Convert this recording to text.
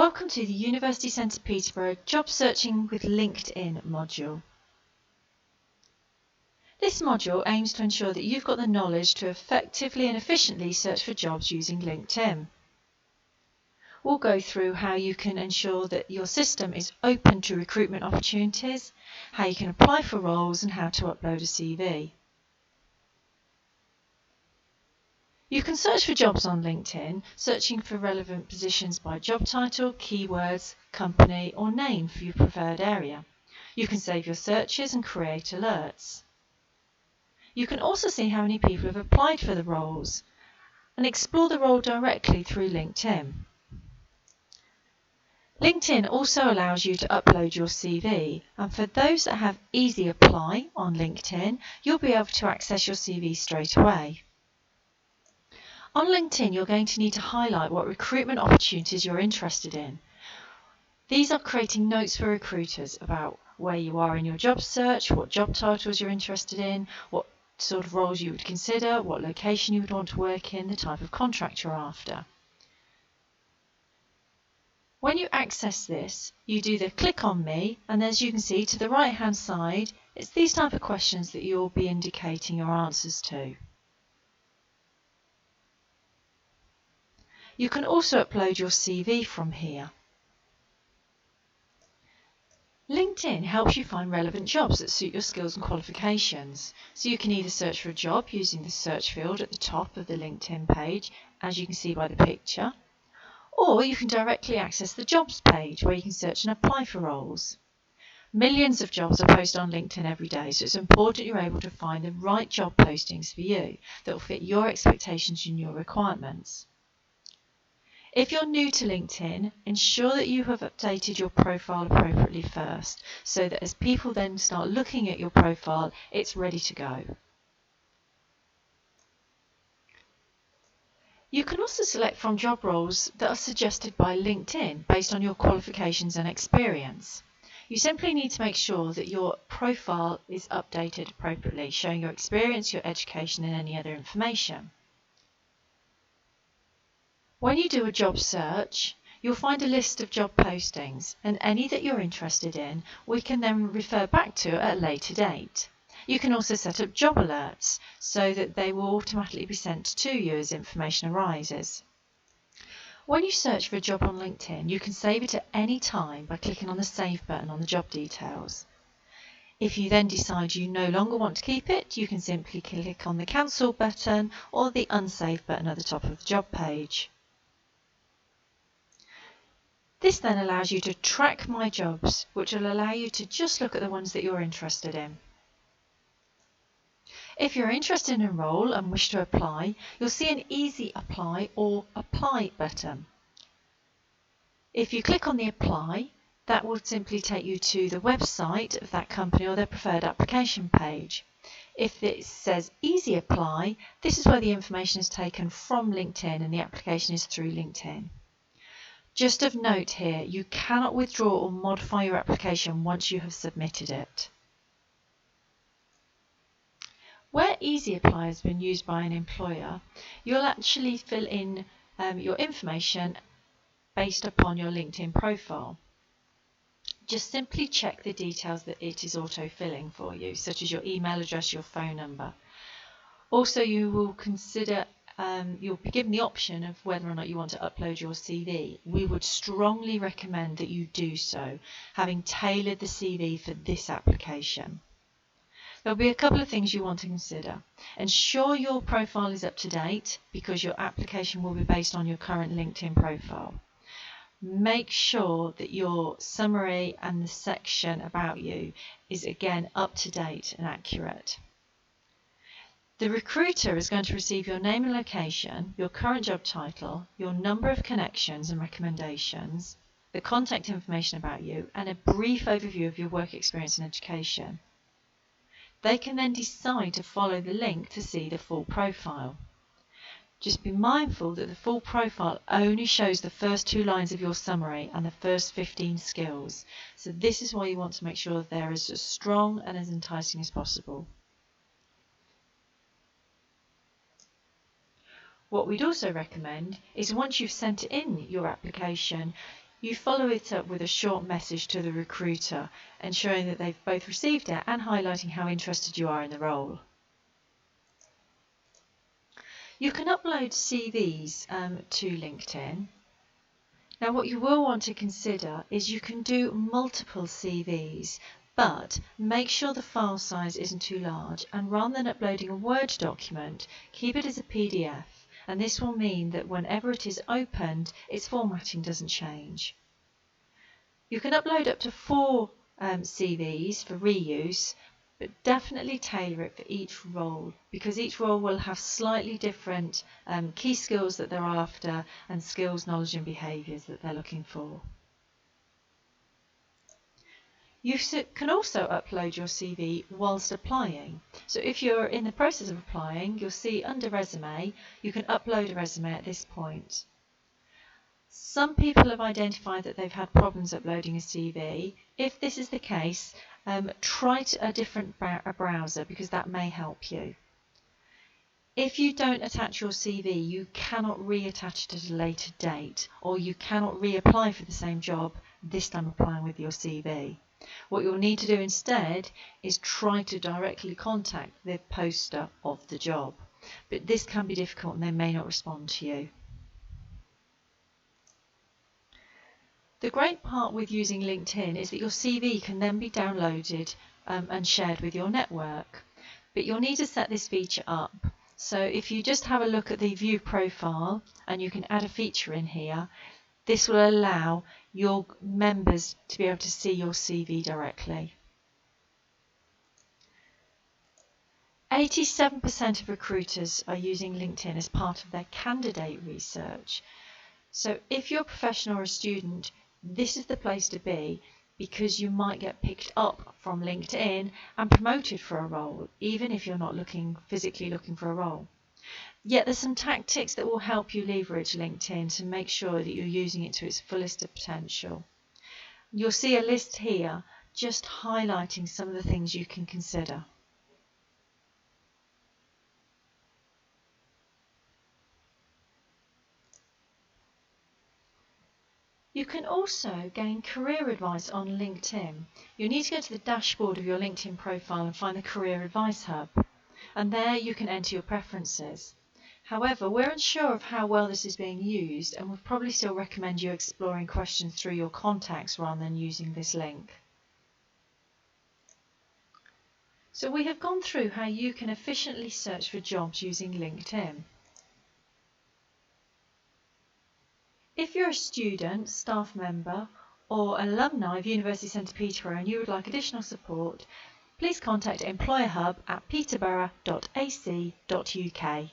Welcome to the University Centre Peterborough Job Searching with LinkedIn module. This module aims to ensure that you've got the knowledge to effectively and efficiently search for jobs using LinkedIn. We'll go through how you can ensure that your system is open to recruitment opportunities, how you can apply for roles and how to upload a CV. You can search for jobs on LinkedIn, searching for relevant positions by job title, keywords, company or name for your preferred area. You can save your searches and create alerts. You can also see how many people have applied for the roles and explore the role directly through LinkedIn. LinkedIn also allows you to upload your CV, and for those that have Easy Apply on LinkedIn, you'll be able to access your CV straight away. On LinkedIn, you're going to need to highlight what recruitment opportunities you're interested in. These are creating notes for recruiters about where you are in your job search, what job titles you're interested in, what sort of roles you would consider, what location you would want to work in, the type of contract you're after. When you access this, you do the click on me, and as you can see to the right hand side, it's these type of questions that you'll be indicating your answers to. You can also upload your CV from here. LinkedIn helps you find relevant jobs that suit your skills and qualifications. So you can either search for a job using the search field at the top of the LinkedIn page, as you can see by the picture, or you can directly access the jobs page where you can search and apply for roles. Millions of jobs are posted on LinkedIn every day, so it's important you're able to find the right job postings for you that will fit your expectations and your requirements. If you're new to LinkedIn, ensure that you have updated your profile appropriately first, so that as people then start looking at your profile, it's ready to go. You can also select from job roles that are suggested by LinkedIn based on your qualifications and experience. You simply need to make sure that your profile is updated appropriately, showing your experience, your education and any other information. When you do a job search, you'll find a list of job postings, and any that you're interested in, we can then refer back to at a later date. You can also set up job alerts so that they will automatically be sent to you as information arises. When you search for a job on LinkedIn, you can save it at any time by clicking on the Save button on the job details. If you then decide you no longer want to keep it, you can simply click on the Cancel button or the Unsave button at the top of the job page. This then allows you to track My Jobs, which will allow you to just look at the ones that you're interested in. If you're interested in a role and wish to apply, you'll see an Easy Apply or Apply button. If you click on the Apply, that will simply take you to the website of that company or their preferred application page. If it says Easy Apply, this is where the information is taken from LinkedIn and the application is through LinkedIn. Just of note here, you cannot withdraw or modify your application once you have submitted it. Where Easy Apply has been used by an employer, you'll actually fill in your information based upon your LinkedIn profile. Just simply check the details that it is auto-filling for you, such as your email address, your phone number. Also, you will consider you'll be given the option of whether or not you want to upload your CV. We would strongly recommend that you do so, having tailored the CV for this application. There'll be a couple of things you want to consider. Ensure your profile is up to date because your application will be based on your current LinkedIn profile. Make sure that your summary and the section about you is again up to date and accurate. The recruiter is going to receive your name and location, your current job title, your number of connections and recommendations, the contact information about you, and a brief overview of your work experience and education. They can then decide to follow the link to see the full profile. Just be mindful that the full profile only shows the first 2 lines of your summary and the first 15 skills. So this is why you want to make sure that they're as strong and as enticing as possible. What we'd also recommend is once you've sent in your application, You follow it up with a short message to the recruiter, ensuring that they've both received it and highlighting how interested you are in the role. You can upload CVs to LinkedIn. Now what you will want to consider is you can do multiple CVs, but make sure the file size isn't too large, and rather than uploading a Word document, keep it as a PDF, and this will mean that whenever it is opened, its formatting doesn't change. You can upload up to 4 CVs for reuse, but definitely tailor it for each role, because each role will have slightly different key skills that they're after and skills, knowledge and behaviours that they're looking for. You can also upload your CV whilst applying. So if you're in the process of applying, you'll see under resume, you can upload a resume at this point. Some people have identified that they've had problems uploading a CV. If this is the case, try a different browser, because that may help you. If you don't attach your CV, you cannot reattach it at a later date, or you cannot reapply for the same job, this time applying with your CV. What you'll need to do instead is try to directly contact the poster of the job, but this can be difficult and they may not respond to you. The great part with using LinkedIn is that your CV can then be downloaded and shared with your network, but you'll need to set this feature up. So if you just have a look at the view profile, and you can add a feature in here, this will allow your members to be able to see your CV directly. 87% of recruiters are using LinkedIn as part of their candidate research. So if you're a professional or a student, this is the place to be, because you might get picked up from LinkedIn and promoted for a role, even if you're not physically looking for a role. Yet there's some tactics that will help you leverage LinkedIn to make sure that you're using it to its fullest potential. You'll see a list here just highlighting some of the things you can consider. You can also gain career advice on LinkedIn. You'll need to go to the dashboard of your LinkedIn profile and find the Career Advice Hub, and there you can enter your preferences. However, we're unsure of how well this is being used, and would probably still recommend you exploring questions through your contacts rather than using this link. So we have gone through how you can efficiently search for jobs using LinkedIn. If you're a student, staff member, or alumni of University Centre Peterborough and you would like additional support, please contact Employer Hub at peterborough.ac.uk.